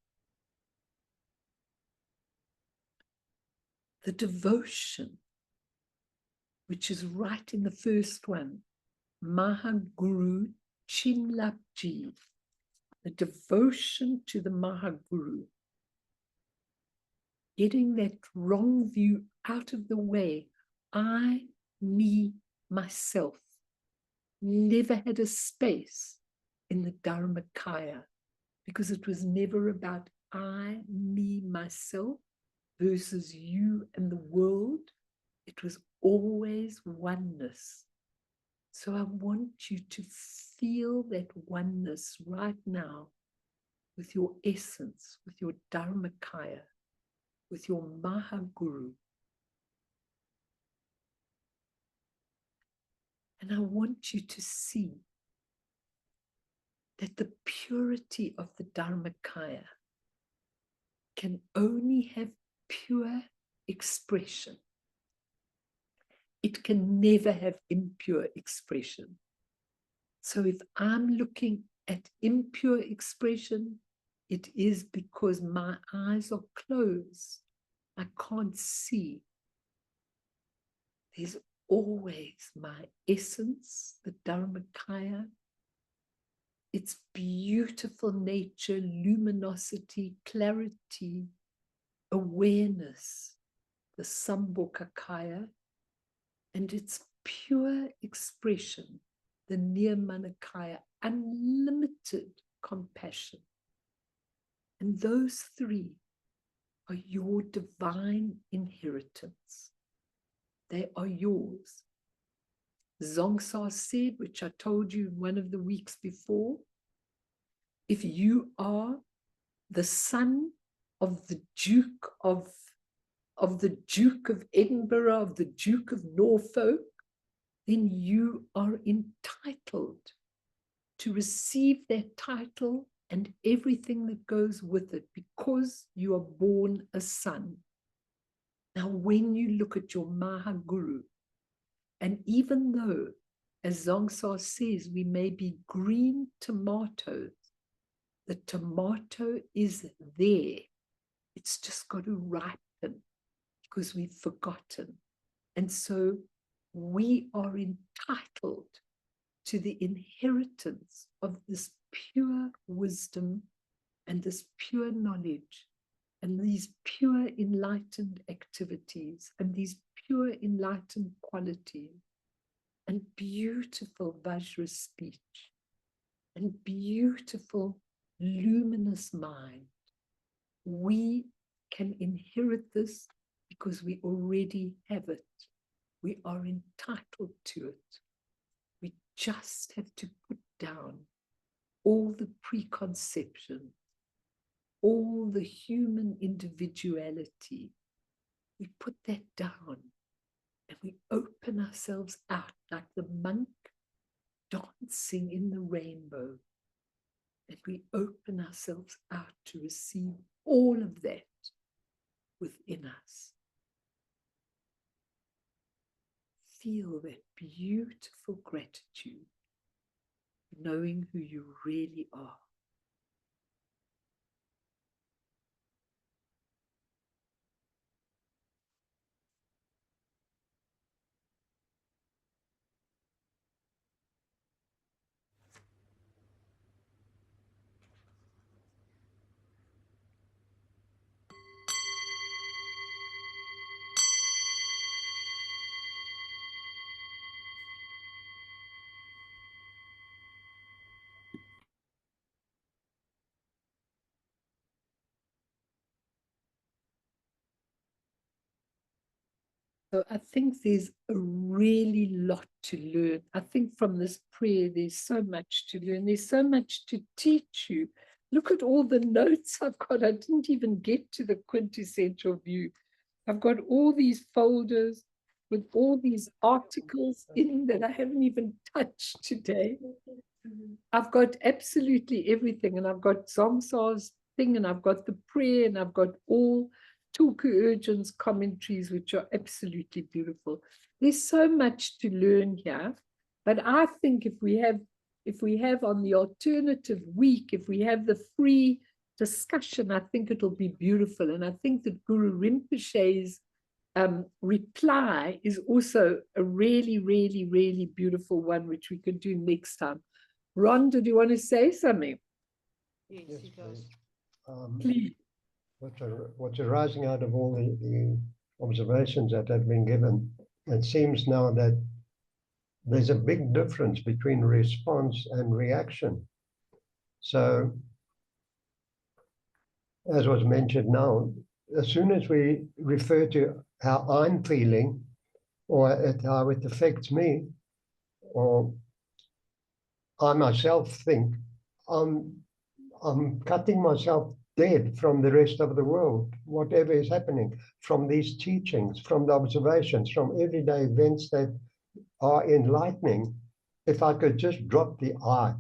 the devotion, which is right in the first one, Maha Guru Chinlapji, the devotion to the Maha Guru, getting that wrong view out of the way. I, me, myself, never had a space in the Dharmakaya, because it was never about I, me, myself versus you and the world. It was always oneness. So I want you to feel that oneness right now with your essence, with your Dharmakaya, with your Maha Guru. And I want you to see that the purity of the Dharmakaya can only have pure expression. It can never have impure expression. So if I'm looking at impure expression, it is because my eyes are closed. I can't see. There's always my essence, the Dharmakaya, its beautiful nature, luminosity, clarity, awareness, the Sambhogakaya, and its pure expression, the Nirmanakaya, unlimited compassion. And those three are your divine inheritance. They are yours. Dzongsar said, which I told you one of the weeks before, if you are the son of the Duke of Edinburgh, of the Duke of Norfolk, then you are entitled to receive that title and everything that goes with it, because you are born a son. Now, when you look at your Maha Guru, and even though, as Dzongsar says, we may be green tomatoes, The tomato is there. It's just got to ripen because we've forgotten. And so we are entitled to the inheritance of this pure wisdom and this pure knowledge and these pure enlightened activities and these pure enlightened qualities and beautiful Vajra speech and beautiful luminous mind. We can inherit this because we already have it. We are entitled to it. We just have to put down all the preconceptions, all the human individuality. We put that down and we open ourselves out like the monk dancing in the rainbow. And we open ourselves out to receive all of that within us. Feel that beautiful gratitude, knowing who you really are. So I think there's a really lot to learn. I think from this prayer, there's so much to learn. There's so much to teach you. Look at all the notes I've got. I didn't even get to the quintessential view. I've got all these folders with all these articles in that I haven't even touched today. I've got absolutely everything. And I've got Zomsa's thing, and I've got the prayer, and I've got all Tulku Urgent's commentaries, which are absolutely beautiful. There's so much to learn here, but I think if we have on the alternative week, if we have the free discussion, I think it'll be beautiful. And I think that Guru Rinpoche's reply is also a really, really, really beautiful one, which we could do next time. Ron, did you want to say something? Yes, please. Please. What's arising out of all the observations that have been given, it seems now that there's a big difference between response and reaction. So, as was mentioned now, as soon as we refer to how I'm feeling or how it affects me, or I myself think, I'm cutting myself dead from the rest of the world, whatever is happening, from these teachings, from the observations, from everyday events that are enlightening. If I could just drop the I,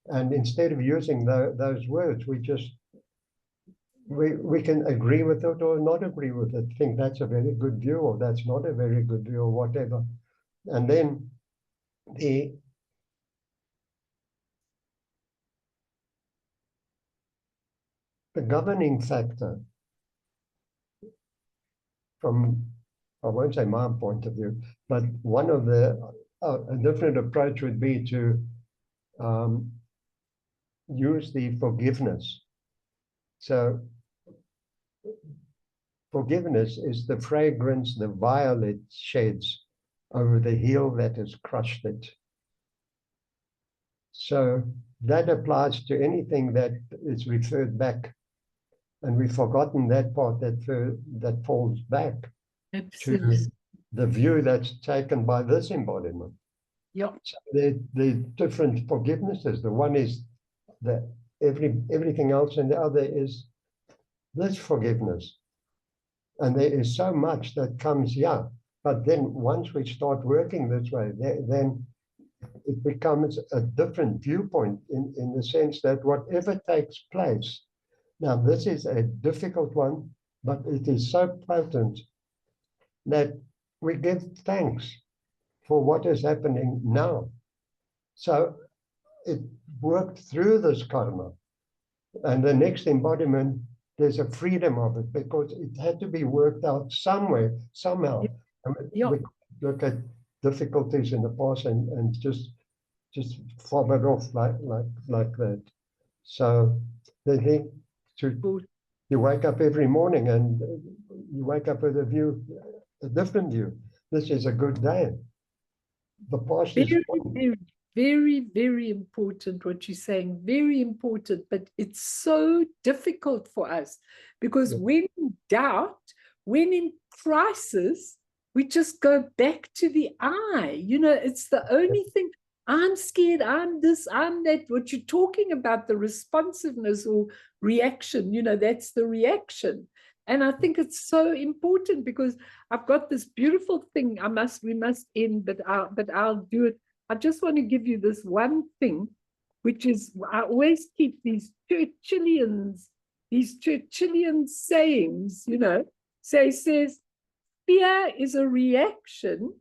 and instead of using those words, we can agree with it or not agree with it, think that's a very good view or that's not a very good view or whatever. And then the governing factor from, I won't say my point of view, but one of the, a different approach would be to use the forgiveness. So forgiveness is the fragrance the violet sheds over the heel that has crushed it. So that applies to anything that is referred back. And we've forgotten that part that falls back Absolutely. to the view that's taken by this embodiment. Yep. So the different forgivenesses. The one is that everything else, and the other is this forgiveness. And there is so much that comes here. But then once we start working this way, then it becomes a different viewpoint in the sense that whatever takes place. Now, this is a difficult one, but it is so potent that we give thanks for what is happening now. So it worked through this karma. And the next embodiment, there's a freedom of it because it had to be worked out somewhere, somehow. I mean, Yeah. we look at difficulties in the past and just fob it off like that. So they think you wake up every morning and you wake up with a different view. This is a good day. The past is very, very important what you're saying, very important, but it's so difficult for us because when in doubt, when in crisis, we just go back to the I. You know, it's the only thing. I'm scared, I'm this, I'm that. What you're talking about, the responsiveness or reaction, you know, that's the reaction. And I think it's so important because I've got this beautiful thing. We must end, but I'll do it. I just want to give you this one thing, which is, I always keep these Churchillian sayings, you know. So he says, fear is a reaction,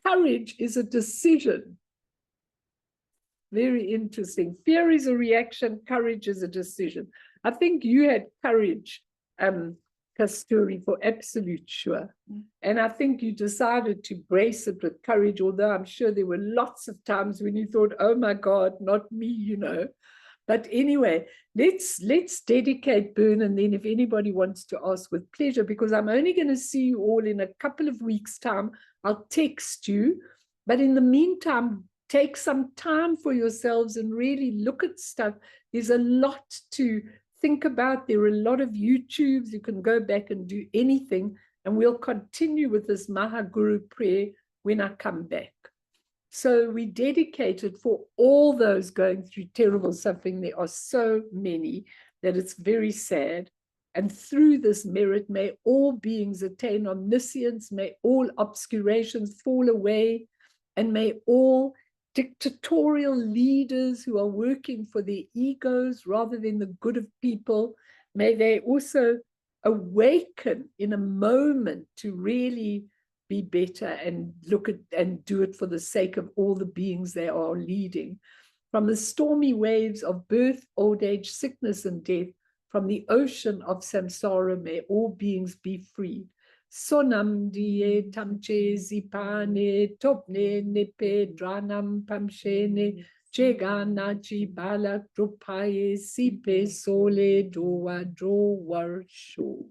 courage is a decision. Very interesting. Fear is a reaction, courage is a decision. I think you had courage, Kasturi, for absolute sure. And I think you decided to brace it with courage, although I'm sure there were lots of times when you thought, oh my God, not me, you know. But anyway, let's dedicate Bern, and then if anybody wants to ask, with pleasure, because I'm only going to see you all in a couple of weeks' time. I'll text you. But in the meantime, take some time for yourselves and really look at stuff. There's a lot to think about. There are a lot of YouTubes. You can go back and do anything. And we'll continue with this Maha Guru prayer when I come back. So we dedicate it for all those going through terrible suffering. There are so many that it's very sad. And through this merit, may all beings attain omniscience, may all obscurations fall away, and may all dictatorial leaders who are working for their egos rather than the good of people, may they also awaken in a moment to really be better and look at and do it for the sake of all the beings they are leading. From the stormy waves of birth, old age, sickness, and death, from the ocean of samsara, may all beings be freed. Sonam diye tamche zipane topne nepe dranam pamshene chegana chibala trupaye sipe sole doa dro warsho.